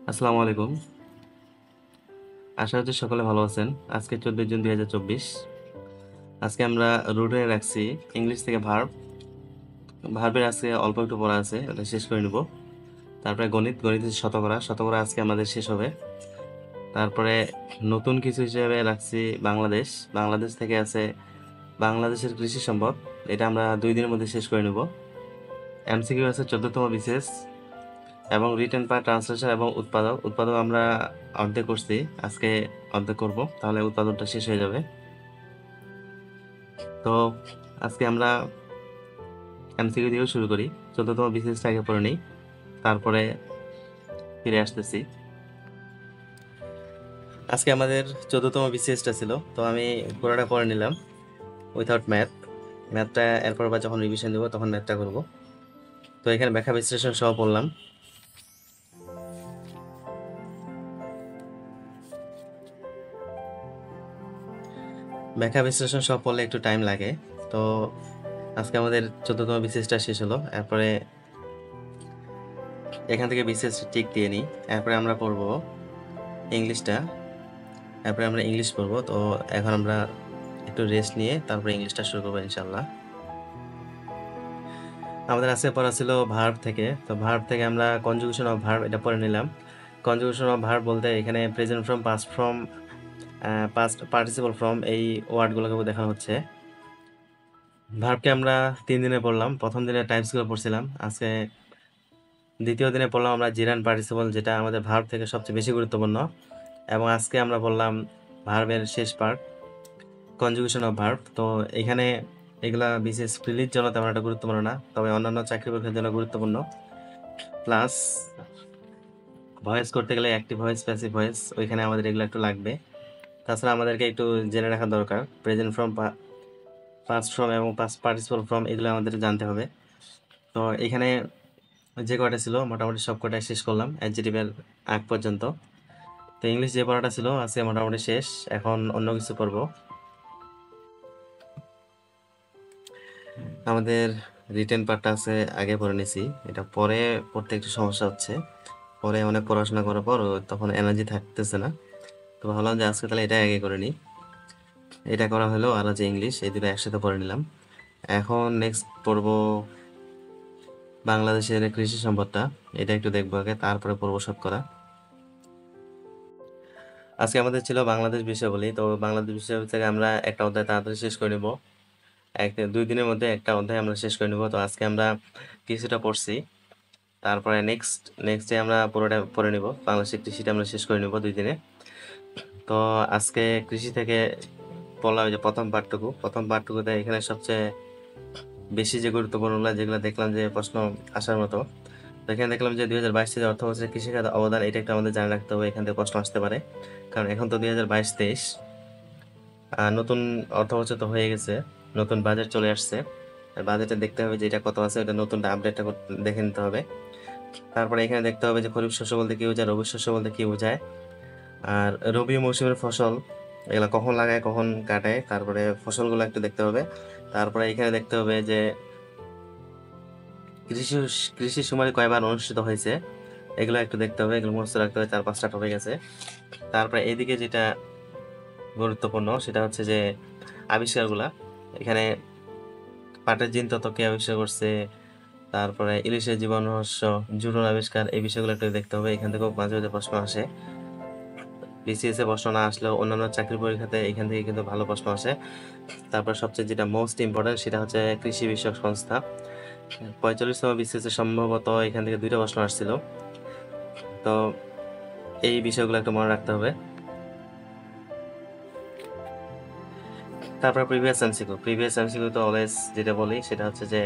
আসসালামু আলাইকুম। আশা করছি সকলে ভালো আছেন। আজকে 14 জুন 2024। আজকে আমরা রুটে রাখছি ইংলিশ থেকে ভার্ব। ভার্বের আজকে অল্প একটু পড়া আছে, ওটা শেষ করে নিব। তারপরে গণিত শতকরা শতকরা আজকে আমাদের শেষ হবে। তারপরে নতুন কিছু হিসেবে রাখছি বাংলাদেশ। বাংলাদেশ থেকে আছে বাংলাদেশের কৃষি সম্পদ। এটা আমরা 2 দিনের মধ্যে শেষ করে নিব। এমসিকিউ আছে 14তম বিসিএস এবং রিটেন পার্ট ট্রান্সলেশন এবং উৎপাদক আমরা অর্ধেক করছি, আজকে অর্ধেক করব, তাহলে উৎপাদনটা শেষ হয়ে যাবে। তো আজকে আমরা এমসিকিউ দিয়েও শুরু করি। 14তম বিসিএসটা আগে পড়ে নিই, তারপরে ফিরে আসতেছি। আজকে আমাদের 14তম বিসিএসটা ছিল, তো আমি পুরোটা পড়ে নিলাম উইথাউট ম্যাথটা এরপর বা যখন রিভিশন দেবো তখন ম্যাথটা করব। তো এখানে ব্যাখ্যা বিশ্লেষণ সহ পড়লাম। ব্যাখ্যা বিশ্লেষণ সব পড়লে একটু টাইম লাগে। তো আজকে আমাদের 14তম বিসিএসটা শেষ হলো, এরপরে এখান থেকে বিসিএস টিক দিয়ে নিই। এরপরে আমরা পড়বো ইংলিশটা, এরপরে আমরা ইংলিশ পড়বো। তো এখন আমরা একটু রেস্ট নিয়ে তারপরে ইংলিশটা শুরু করবো ইনশাল্লাহ। আমাদের আজকে পড়া ছিল ভার্ব থেকে। তো ভার্ব থেকে আমরা কনজুগেশন অফ ভার্ব এটা পড়ে নিলাম। কনজুগেশন অফ ভার্ব বলতে এখানে present form, past from, past participle form, এই ওয়ার্ডগুলোকে দেখানো হচ্ছে। ভার্বকে আমরা 3 দিনে পড়লাম। প্রথম দিনে টাইপসগুলো পড়ছিলাম, আজকে দ্বিতীয় দিনে পড়লাম আমরা জিরান পার্টিসিপল, যেটা আমাদের ভার্ব থেকে সবচেয়ে বেশি গুরুত্বপূর্ণ। এবং আজকে আমরা পড়লাম ভার্বের শেষ পার্ট, কনজুগেশন অফ ভার্ব। তো এখানে এগুলা বিশেষ প্রিলির জন্য তেমন একটা গুরুত্বপূর্ণ না, তবে অন্যান্য চাকরি পরীক্ষার জন্য গুরুত্বপূর্ণ। প্লাস ভয়েস করতে গেলে অ্যাক্টিভ ভয়েস, প্যাসিভ ভয়েস, ওইখানে আমাদের এগুলো একটু লাগবে। তাছাড়া আমাদেরকে একটু জেনে রাখা দরকার, প্রেজেন্ট ফ্রম, পাস্ট ফ্রম এবং পাস্ট পার্টিসিপল ফ্রম, এগুলো আমাদের জানতে হবে। তো এখানে যে কয়টা ছিল মোটামুটি সব কটাই শেষ করলাম অ্যাডজেক্টিভের আগ পর্যন্ত। তো ইংলিশ যে পড়াটা ছিল আজকে মোটামুটি শেষ, এখন অন্য কিছু পড়বো। আমাদের রিটেন পার্টটা আছে আগে পড়ে নিছি, এটা পরে পড়তে একটু সমস্যা হচ্ছে। পরে অনেক পড়াশোনা করার পর তখন এনার্জি থাকতেছে না, তো ভাবলাম যে আজকে তাহলে এটা আগে করে নিই। এটা করা হলো, আর যে ইংলিশ, এই দুটো একসাথে পড়ে নিলাম। এখন নেক্সট পড়বো বাংলাদেশের কৃষি সম্পদটা, এটা একটু দেখবো আগে, তারপরে পড়বো শতকরা। আজকে আমাদের ছিল বাংলাদেশ বিষয়াবলী। তো বাংলাদেশ বিষয়াবলী থেকে আমরা একটা অধ্যায় তাড়াতাড়ি শেষ করে নিব, 2 দিনের মধ্যে একটা অধ্যায় আমরা শেষ করে নিব। তো আজকে আমরা কিছুটা পড়ছি, তারপরে নেক্সট ডে আমরা পুরোটা পড়ে নিব। বাংলাদেশের কৃষিটা আমরা শেষ করে নিব 2 দিনে। তো আজকে কৃষি থেকে বললাম যে প্রথম পার্টটুকুতে এখানে সবচেয়ে বেশি যে গুরুত্বপূর্ণগুলো যেগুলো দেখলাম যে প্রশ্ন আসার মতো, তো এখানে দেখলাম যে 2022 থেকে অর্থ বছরে কৃষিখাত অবদান, এটা একটা আমাদের জানা রাখতে হবে, এখান থেকে প্রশ্ন আসতে পারে। কারণ এখন তো 2022-23 নতুন অর্থ বছর তো হয়ে গেছে, নতুন বাজেট চলে আসছে। বাজেটে দেখতে হবে যে এটা কত আছে, এটা নতুন আপডেটটা দেখে নিতে হবে। তারপরে এখানে দেখতে হবে যে খরিফ শস্য বলতে কি বোঝায়, রবি শস্য বলতে কি বোঝায়, আর রবি মৌসুমের ফসল এগুলা কখন লাগায় কখন কাটায়, তারপরে ফসলগুলো একটু দেখতে হবে। তারপরে এখানে দেখতে হবে যে কৃষি কৃষি শুমারি কয়বার অনুষ্ঠিত হয়েছে, এগুলো একটু দেখতে হবে, এগুলো মুখস্থ রাখতে হবে। 4-5টা টপিক আছে। তারপরে এইদিকে যেটা গুরুত্বপূর্ণ সেটা হচ্ছে যে আবিষ্কারগুলা, এখানে পাটের জিনতত্ত্ব কে আবিষ্কার করছে, তারপরে ইলিশের জীবন রহস্য, জুনোর আবিষ্কার, এই বিষয়গুলো একটু দেখতে হবে। এখান থেকেও মাঝে মাঝে প্রশ্ন আসে, বিসিএস এ প্রশ্ন না আসলেও অন্যান্য চাকরি পরীক্ষাতে এখান থেকে কিন্তু ভালো প্রশ্ন আসে। তারপর সবচেয়ে যেটা মোস্ট ইম্পর্টেন্ট সেটা হচ্ছে কৃষি বিষয়ক সংস্থা। 45তম বিসিএস এ সম্ভবত এখান থেকে 2টা প্রশ্ন আসছিল। তো এই বিষয়গুলো একটু মনে রাখতে হবে। তারপর প্রিভিয়াস এমসিকিউ তো অলওয়েজ যেটা বলি সেটা হচ্ছে যে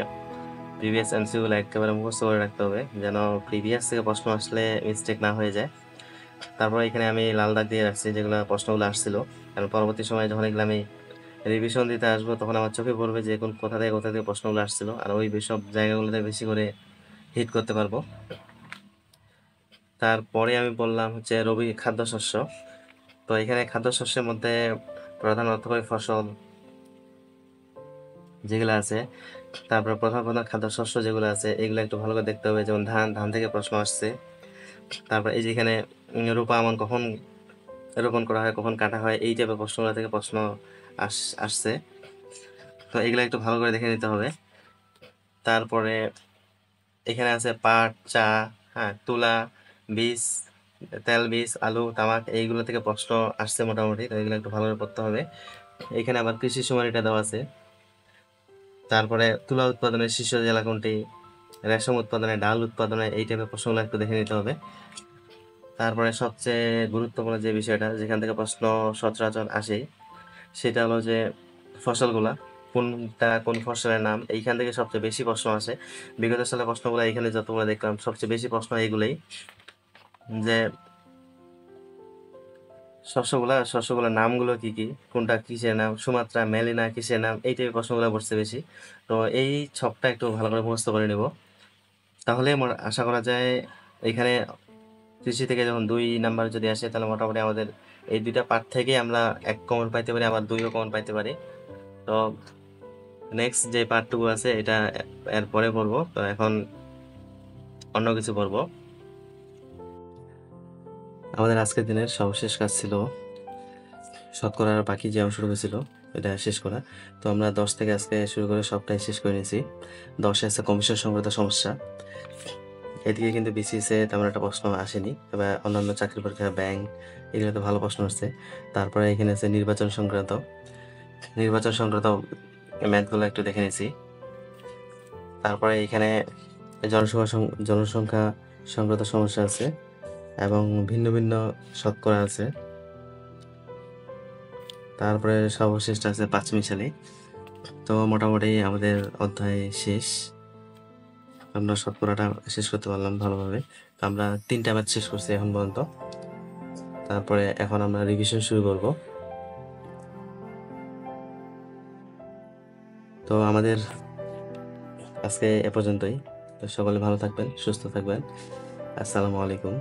প্রিভিয়াস এমসিকিউ একেবারে মুখস্থ করে রাখতে হবে, যেন প্রিভিয়াস থেকে প্রশ্ন আসলে মিস্টেক না হয়ে যায়। তারপর এখানে আমি লাল দাগ দিয়ে রাখছি যেগুলো প্রশ্নগুলো আসছিল, কারণ পরবর্তী সময় যখন এগুলো আমি রিভিশন দিতে আসবো তখন আমার চোখে পড়বে যে কোথা থেকে প্রশ্নগুলো আসছিল, আর ওই সব জায়গাগুলোতে বেশি করে হিট করতে পারবো। তারপরে আমি বললাম হচ্ছে রবি খাদ্যশস্য। তো এখানে খাদ্যশস্যের মধ্যে প্রধান অর্থকরী ফসল যেগুলো আছে, তারপর প্রধান প্রধান খাদ্যশস্য যেগুলো আছে এগুলো একটু ভালো করে দেখতে হবে। যেমন ধান থেকে প্রশ্ন আসছে, তারপর এই যে এখানে রূপা আমন কখন রোপণ করা হয়, কখন কাটা হয়, এই টাইপের প্রশ্নগুলো থেকে প্রশ্ন আসছে। তো এগুলো একটু ভালো করে দেখে নিতে হবে। তারপরে এখানে আছে পাট, চা, হ্যাঁ, তুলা, বীজ, তেল বীজ, আলু, তামাক, এইগুলো থেকে প্রশ্ন আসছে মোটামুটি। তো এগুলো একটু ভালো করে পড়তে হবে। এখানে আবার কৃষি সুমারিটা দেওয়া আছে। তারপরে তুলা উৎপাদনের শীর্ষ জেলা কোনটি, রেশম উৎপাদনে, ডাল উৎপাদনে, এই টাইপের প্রশ্নগুলো একটু দেখে নিতে হবে। তারপরে সবচেয়ে গুরুত্বপূর্ণ যে বিষয়টা, যেখান থেকে প্রশ্ন সচরাচর আসে, সেটা হলো যে ফসলগুলা কোনটা, কোন ফসলের নাম। এইখান থেকে সবচেয়ে বেশি প্রশ্ন আসে। বিগত সালের প্রশ্নগুলো এখানে যতগুলো দেখলাম সবচেয়ে বেশি প্রশ্ন এইগুলোই, যে শস্যগুলোর নামগুলো কি কি, কোনটা কিসের নাম, সুমাত্রা, মেলিনা কিসের নাম, এই টাইপের প্রশ্নগুলো পড়ছে বেশি। তো এই ছকটা একটু ভালো করে মুখস্থ করে নেব, তাহলে আশা করা যায় এখানে কৃষি থেকে যখন 2 নাম্বার যদি আসে, তাহলে মোটামুটি আমাদের এই 2টা পার্ট থেকে আমরা 1 কমন পাইতে পারি, আবার 2ও কমন পাইতে পারি। তো নেক্সট যে পার্টটুকু আছে এটা এর পরে পড়বো। তো এখন অন্য কিছু পড়বো। আমাদের আজকের দিনের সর্বশেষ কাজ ছিল শতকরার বাকি যে অংশটুকু ছিল এটা শেষ করা। তো আমরা 10 থেকে আজকে শুরু করে সবটাই শেষ করে নিয়েছি। 10-এ আছে কমিশন সংক্রান্ত সমস্যা। এদিকে কিন্তু বিসিএস এ তেমন একটা প্রশ্ন আসেনি, তবে অন্যান্য চাকরি পরীক্ষা, ব্যাংক, এগুলোতে ভালো প্রশ্ন আসছে। তারপরে এখানে আছে নির্বাচন সংক্রান্ত ম্যাথগুলো একটু দেখে নিয়েছি। তারপরে এখানে জনসংখ্যা সংক্রান্ত সমস্যা আছে এবং ভিন্ন ভিন্ন শতকরা আছে। তারপরে সর্বশেষটা আছে পাঁচমিশালি। তো মোটামুটি আমাদের অধ্যায় শেষ। আমরা শতকরাটা শেষ করতে পারলাম ভালোভাবে। তো আমরা 3টা ম্যাথ শেষ করছি এখন পর্যন্ত। তারপরে এখন আমরা রিভিশন শুরু করব। তো আমাদের আজকে এ পর্যন্তই। তো সকলে ভালো থাকবেন, সুস্থ থাকবেন। আসসালামু আলাইকুম।